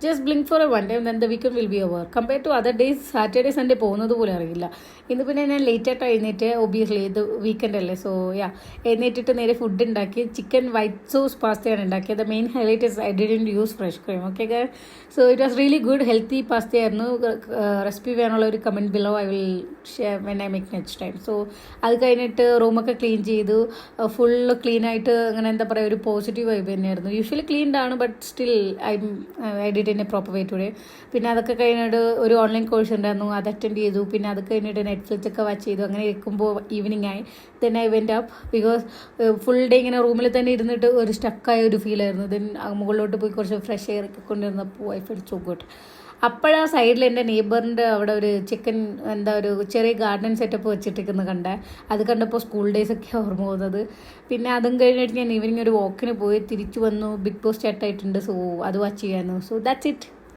Just blink for a one time then the weekend will be over. Compare to other days Saturday Sunday പോകുന്നത് പോലും അറിയില്ല. ഇന്ന് പിന്നെ ഞാൻ ലേറ്റായിട്ട് എഴുന്നേറ്റ്, ഒബിയസ്ലി ഇത് വീക്കെൻഡ് അല്ലേ, സോ യാ എഴുന്നേറ്റിട്ട് നേരെ ഫുഡ് ഉണ്ടാക്കി. ചിക്കൻ വൈറ്റ് സോസ് പാസ്തയാണ് ഉണ്ടാക്കിയത്. The main highlight is I didn't use fresh cream. Okay, so it was really good healthy പാസ്തയായിരുന്നു. റെസിപ്പി വേണമുള്ള ഒരു comment below, I will share when I make next time. സോ അത് കഴിഞ്ഞിട്ട് റൂമൊക്കെ ക്ലീൻ ചെയ്തു. ഫുള്ള് ക്ലീനായിട്ട് അങ്ങനെ എന്താ പറയുക, ഒരു പോസിറ്റീവ് വൈബ് തന്നെയായിരുന്നു. യൂഷ്വലി ക്ലീൻഡ് ആണ്, but still I did in A proper way today. പിന്നെ അതൊക്കെ കഴിഞ്ഞിട്ട് ഒരു ഓൺലൈൻ കോഴ്സ് ഉണ്ടായിരുന്നു, അത് അറ്റൻഡ് ചെയ്തു. പിന്നെ അത് കഴിഞ്ഞിട്ട് നെറ്റ്ഫ്ലിക്സ് ഒക്കെ വാച്ച് ചെയ്തു. അങ്ങനെ ഇരിക്കുമ്പോൾ ഈവനിങ് ആയി. Then I went up because full day ഇങ്ങനെ റൂമിൽ തന്നെ ഇരുന്നിട്ട് ഒരു സ്റ്റക്കായ ഒരു ഫീലായിരുന്നു. ദെൻ മുകളിലോട്ട് പോയി കുറച്ച് ഫ്രഷ് എയർ ഒക്കെ കൊണ്ടുവന്നപ്പോൾ ഐ ഫെൽറ്റ് സോ ഗുഡ്. അപ്പോഴാ സൈഡിൽ എൻ്റെ നെയ്ബറിൻ്റെ അവിടെ ഒരു ചിക്കൻ ഒരു ചെറിയ ഗാർഡൻ സെറ്റപ്പ് വെച്ചിട്ടിരിക്കുന്ന കണ്ടേ. അത് കണ്ടപ്പോൾ സ്കൂൾ ഡേയ്സ് ഒക്കെ ഓർമ്മ പോകുന്നത്. പിന്നെ അതും കഴിഞ്ഞിട്ട് ഞാൻ ഈവനിങ് ഒരു വാക്കിന് പോയി തിരിച്ചു വന്നു. ബിഗ് ബോസ് സ്റ്റാർട്ടായിട്ടുണ്ട്, സോ അത് വാച്ച് ചെയ്യായിരുന്നു. So that's it.